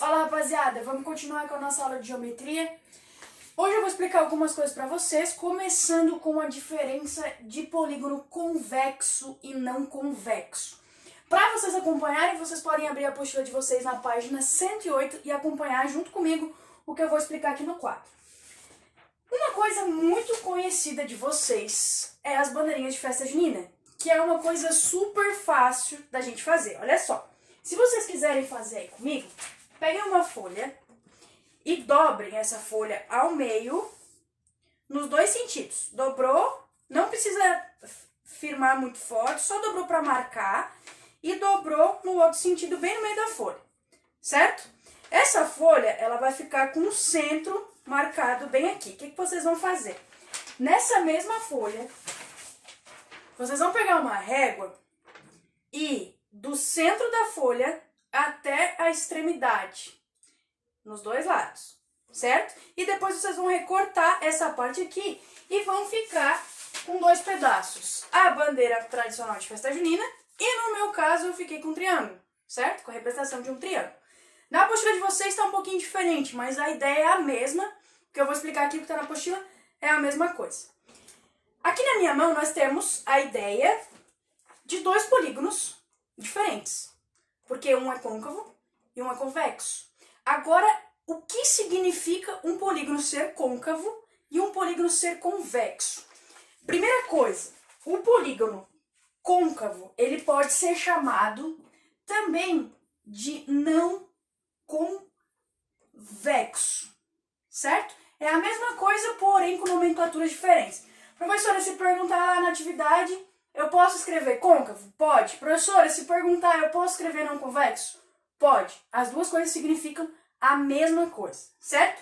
Fala, rapaziada, vamos continuar com a nossa aula de geometria. Hoje eu vou explicar algumas coisas para vocês, começando com a diferença de polígono convexo e não convexo. Para vocês acompanharem, vocês podem abrir a apostila de vocês na página 108 e acompanhar junto comigo o que eu vou explicar aqui no quadro. Uma coisa muito conhecida de vocês é as bandeirinhas de festa junina, que é uma coisa super fácil da gente fazer. Olha só, se vocês quiserem fazer aí comigo, peguem uma folha e dobrem essa folha ao meio, nos dois sentidos. Dobrou, não precisa firmar muito forte, só dobrou para marcar e dobrou no outro sentido, bem no meio da folha, certo? Essa folha, ela vai ficar com o centro marcado bem aqui. O que vocês vão fazer? Nessa mesma folha, vocês vão pegar uma régua e do centro da folha até a extremidade, nos dois lados, certo? E depois vocês vão recortar essa parte aqui e vão ficar com dois pedaços. A bandeira tradicional de festa junina e, no meu caso, eu fiquei com um triângulo, certo? Com a representação de um triângulo. Na apostila de vocês está um pouquinho diferente, mas a ideia é a mesma. O que eu vou explicar aqui, o que está na apostila, é a mesma coisa. Aqui na minha mão nós temos a ideia de dois polígonos diferentes, porque um é côncavo e um é convexo. Agora, o que significa um polígono ser côncavo e um polígono ser convexo? Primeira coisa, o polígono côncavo, ele pode ser chamado também de não convexo, certo? É a mesma coisa, porém com nomenclaturas diferentes. Professora, se perguntar lá na atividade, eu posso escrever côncavo? Pode. Professora, se perguntar, eu posso escrever não convexo? Pode. As duas coisas significam a mesma coisa, certo?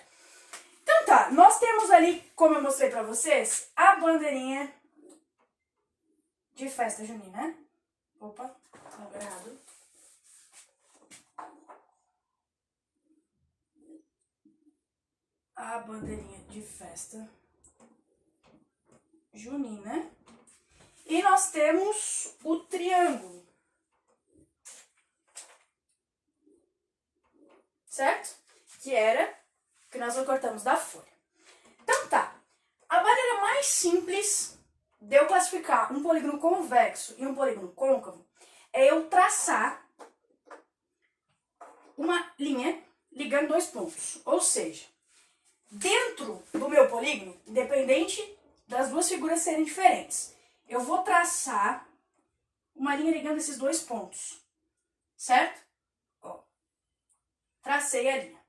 Então tá, nós temos ali, como eu mostrei pra vocês, a bandeirinha de festa junina. Opa, tá errado. A bandeirinha de festa junina. E nós temos o triângulo, certo? Que era o que nós recortamos da folha. Então tá, a maneira mais simples de eu classificar um polígono convexo e um polígono côncavo é eu traçar uma linha ligando dois pontos. Ou seja, dentro do meu polígono, independente das duas figuras serem diferentes, eu vou traçar uma linha ligando esses dois pontos, certo? Ó, tracei a linha.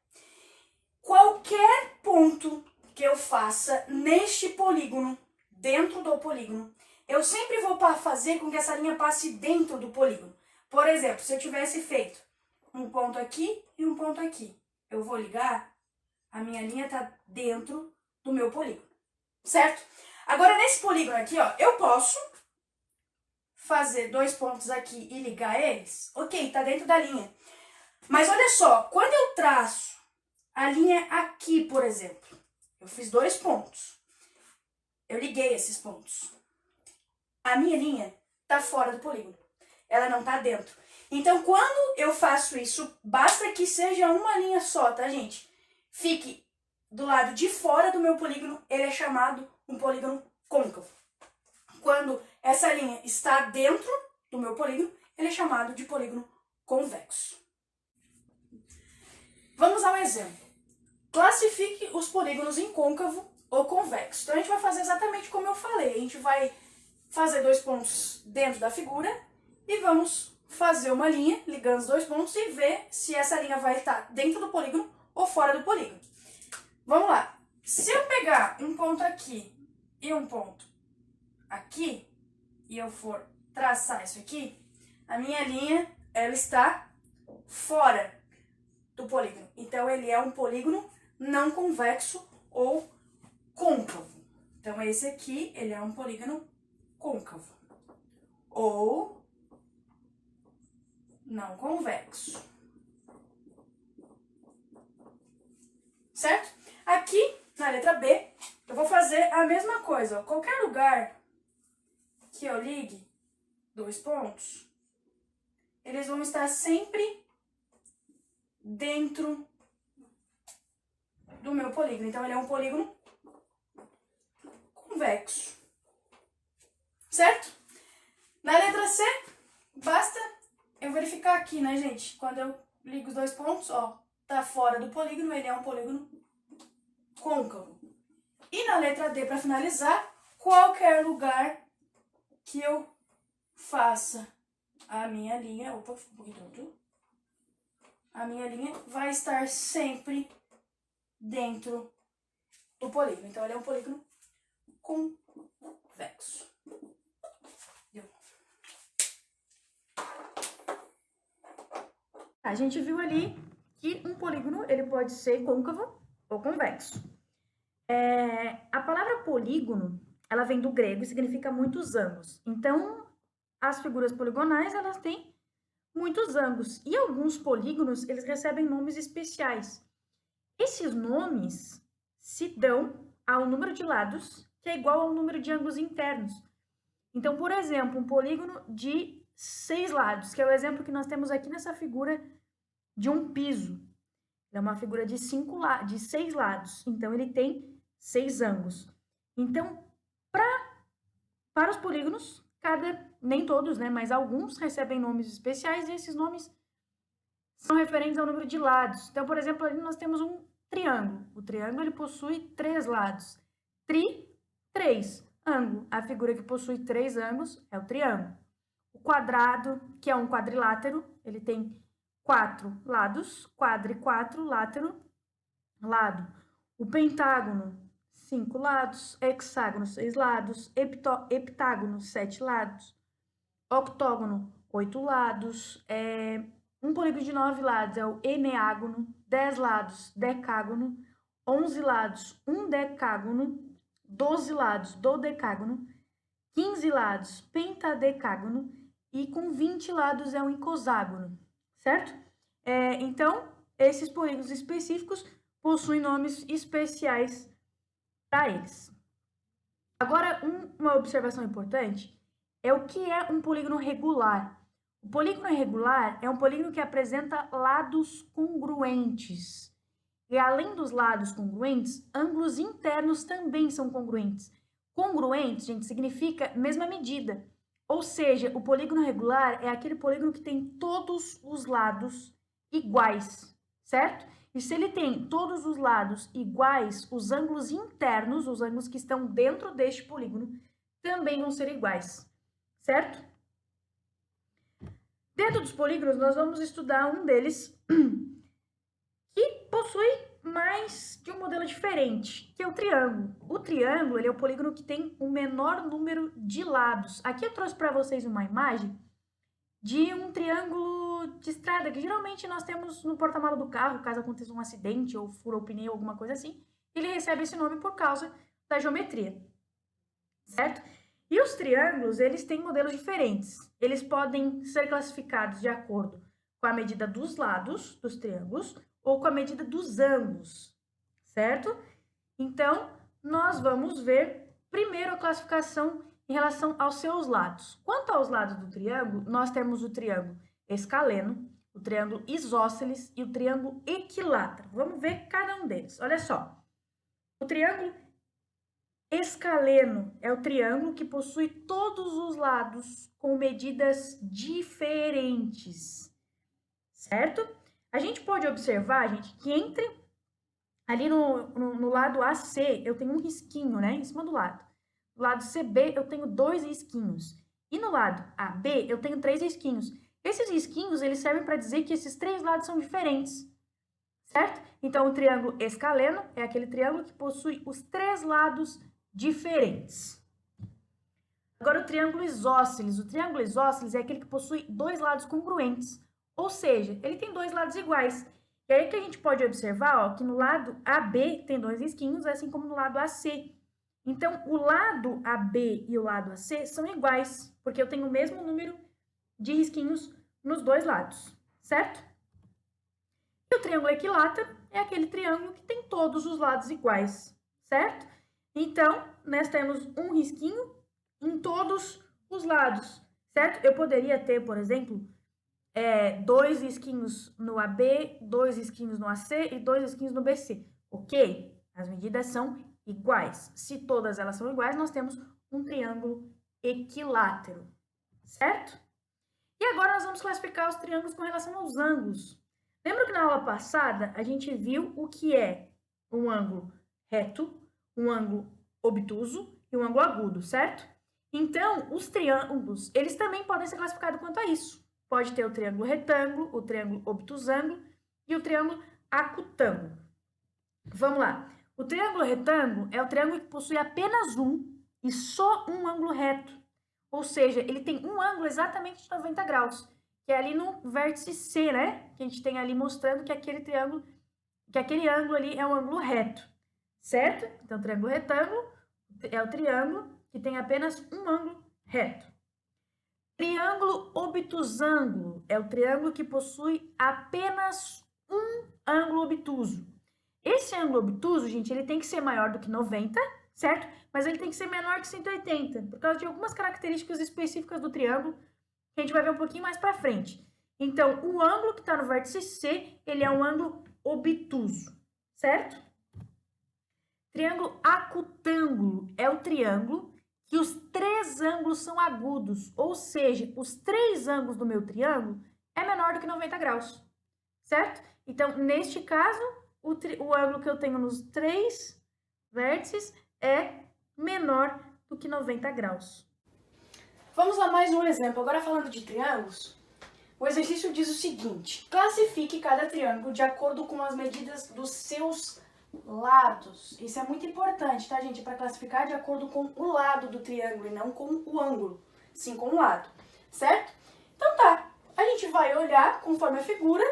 Qualquer ponto que eu faça neste polígono, dentro do polígono, eu sempre vou fazer com que essa linha passe dentro do polígono. Por exemplo, se eu tivesse feito um ponto aqui e um ponto aqui, eu vou ligar, a minha linha está dentro do meu polígono, certo? Agora, nesse polígono aqui, ó, eu posso fazer dois pontos aqui e ligar eles. Ok, tá dentro da linha. Mas olha só, quando eu traço a linha aqui, por exemplo, eu fiz dois pontos. Eu liguei esses pontos. A minha linha tá fora do polígono. Ela não tá dentro. Então, quando eu faço isso, basta que seja uma linha só, tá, gente? Fique do lado de fora do meu polígono, ele é chamado um polígono côncavo. Quando essa linha está dentro do meu polígono, ele é chamado de polígono convexo. Vamos ao exemplo. Classifique os polígonos em côncavo ou convexo. Então a gente vai fazer exatamente como eu falei. A gente vai fazer dois pontos dentro da figura e vamos fazer uma linha ligando os dois pontos e ver se essa linha vai estar dentro do polígono ou fora do polígono. Vamos lá. Se eu pegar um ponto aqui e um ponto aqui, e eu for traçar isso aqui, a minha linha, ela está fora do polígono. Então, ele é um polígono não convexo ou côncavo. Então, esse aqui, ele é um polígono côncavo ou não convexo. Certo? Aqui, na letra B, eu vou fazer a mesma coisa. Ó. Qualquer lugar que eu ligue dois pontos, eles vão estar sempre dentro do meu polígono. Então, ele é um polígono convexo. Certo? Na letra C, basta eu verificar aqui, né, gente? Quando eu ligo os dois pontos, ó, tá fora do polígono, ele é um polígono côncavo. E na letra D, para finalizar, qualquer lugar que eu faça a minha linha, opa, um pouquinho tonto, a minha linha vai estar sempre dentro do polígono. Então, ele é um polígono convexo. A gente viu ali que um polígono ele pode ser côncavo ou convexo. A palavra polígono, ela vem do grego e significa muitos ângulos. Então, as figuras poligonais, elas têm muitos ângulos. E alguns polígonos, eles recebem nomes especiais. Esses nomes se dão ao número de lados, que é igual ao número de ângulos internos. Então, por exemplo, um polígono de 6 lados, que é o exemplo que nós temos aqui nessa figura de um piso. É uma figura de 6 lados. Então, ele tem 6 ângulos. Então, para os polígonos, nem todos, né, mas alguns recebem nomes especiais e esses nomes são referentes ao número de lados. Então, por exemplo, ali nós temos um triângulo. O triângulo ele possui 3 lados. 3. Ângulo. A figura que possui 3 ângulos é o triângulo. O quadrado, que é um quadrilátero, ele tem 4 lados. 4, lado. O pentágono, 5 lados. Hexágono, 6 lados. Heptágono, 7 lados. Octógono, 8 lados. Um polígono de 9 lados é o eneágono. 10 lados, decágono. 11 lados, um decágono. 12 lados, dodecágono. 15 lados, pentadecágono. E com 20 lados é um icoságono, certo? Então, esses polígonos específicos possuem nomes especiais para eles. Agora, uma observação importante é o que é um polígono regular. O polígono regular é um polígono que apresenta lados congruentes. E além dos lados congruentes, ângulos internos também são congruentes. Congruente, gente, significa mesma medida. Ou seja, o polígono regular é aquele polígono que tem todos os lados iguais, certo? E se ele tem todos os lados iguais, os ângulos internos, os ângulos que estão dentro deste polígono, também vão ser iguais, certo? Dentro dos polígonos, nós vamos estudar um deles que possui mais de um modelo diferente, que é o triângulo. O triângulo ele é o polígono que tem o menor número de lados. Aqui eu trouxe para vocês uma imagem de um triângulo de estrada, que geralmente nós temos no porta-malas do carro, caso aconteça um acidente ou fura o pneu, alguma coisa assim. Ele recebe esse nome por causa da geometria, certo? E os triângulos, eles têm modelos diferentes. Eles podem ser classificados de acordo com a medida dos lados dos triângulos ou com a medida dos ângulos, certo? Então, nós vamos ver primeiro a classificação em relação aos seus lados. Quanto aos lados do triângulo, nós temos o triângulo escaleno, o triângulo isósceles e o triângulo equilátero. Vamos ver cada um deles. Olha só. O triângulo escaleno é o triângulo que possui todos os lados com medidas diferentes, certo? A gente pode observar, gente, que entre ali no lado AC eu tenho um risquinho, né, em cima do lado. No lado CB eu tenho 2 risquinhos. E no lado AB eu tenho 3 risquinhos. Esses risquinhos, eles servem para dizer que esses 3 lados são diferentes, certo? Então, o triângulo escaleno é aquele triângulo que possui os 3 lados diferentes. Agora, o triângulo isósceles. O triângulo isósceles é aquele que possui 2 lados congruentes. Ou seja, ele tem 2 lados iguais. E aí que a gente pode observar, ó, que no lado AB tem 2 risquinhos, assim como no lado AC. Então, o lado AB e o lado AC são iguais, porque eu tenho o mesmo número de risquinhos nos 2 lados, certo? E o triângulo equilátero é aquele triângulo que tem todos os lados iguais, certo? Então, nós temos um risquinho em todos os lados, certo? Eu poderia ter, por exemplo, 2 risquinhos no AB, 2 risquinhos no AC e 2 risquinhos no BC, ok? As medidas são iguais. Se todas elas são iguais, nós temos um triângulo equilátero, certo? E agora nós vamos classificar os triângulos com relação aos ângulos. Lembra que na aula passada a gente viu o que é um ângulo reto, um ângulo obtuso e um ângulo agudo, certo? Então, os triângulos, eles também podem ser classificados quanto a isso. Pode ter o triângulo retângulo, o triângulo obtusângulo e o triângulo acutângulo. Vamos lá. O triângulo retângulo é o triângulo que possui apenas um e só um ângulo reto. Ou seja, ele tem um ângulo exatamente de 90 graus, que é ali no vértice C, né? Que a gente tem ali mostrando que aquele ângulo ali é um ângulo reto, certo? Então, o triângulo retângulo é o triângulo que tem apenas um ângulo reto. Triângulo obtusângulo é o triângulo que possui apenas um ângulo obtuso. Esse ângulo obtuso, gente, ele tem que ser maior do que 90, certo? Mas ele tem que ser menor que 180, por causa de algumas características específicas do triângulo, que a gente vai ver um pouquinho mais para frente. Então, o ângulo que está no vértice C, ele é um ângulo obtuso, certo? Triângulo acutângulo é o triângulo que os 3 ângulos são agudos, ou seja, os 3 ângulos do meu triângulo é menor do que 90 graus, certo? Então, neste caso, o ângulo que eu tenho nos 3 vértices é menor do que 90 graus. Vamos lá mais um exemplo. Agora falando de triângulos, o exercício diz o seguinte: classifique cada triângulo de acordo com as medidas dos seus lados. Isso é muito importante, tá, gente? Para classificar de acordo com o lado do triângulo e não com o ângulo, sim com o lado, certo? Então tá, a gente vai olhar conforme a figura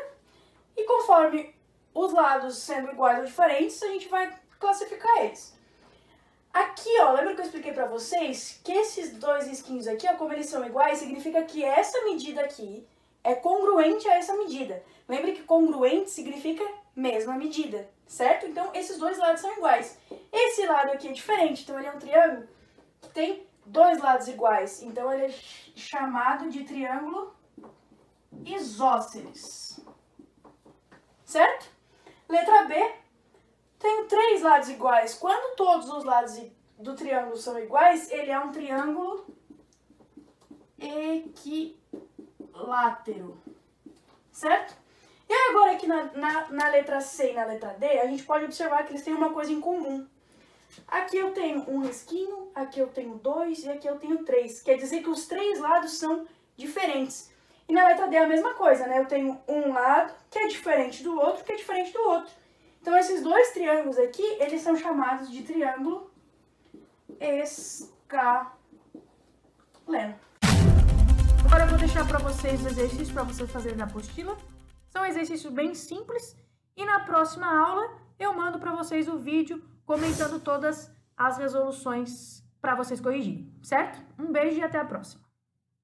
e conforme os lados sendo iguais ou diferentes, a gente vai classificar eles. Aqui, ó, lembra que eu expliquei pra vocês que esses 2 risquinhos aqui, ó, como eles são iguais, significa que essa medida aqui é congruente a essa medida. Lembre que congruente significa mesma medida, certo? Então, esses 2 lados são iguais. Esse lado aqui é diferente, então ele é um triângulo que tem 2 lados iguais. Então, ele é chamado de triângulo isósceles, certo? Letra B, tem 3 lados iguais. Quando todos os lados do triângulo são iguais, ele é um triângulo equilátero, certo? E agora aqui na letra C e na letra D, a gente pode observar que eles têm uma coisa em comum. Aqui eu tenho um risquinho, aqui eu tenho 2 e aqui eu tenho 3. Quer dizer que os 3 lados são diferentes. E na letra D é a mesma coisa, né? Eu tenho um lado que é diferente do outro, que é diferente do outro. Então, esses 2 triângulos aqui, eles são chamados de triângulo escaleno. Agora eu vou deixar para vocês o exercício para vocês fazerem na apostila. São exercícios bem simples. E na próxima aula, eu mando para vocês o vídeo comentando todas as resoluções para vocês corrigirem, certo? Um beijo e até a próxima.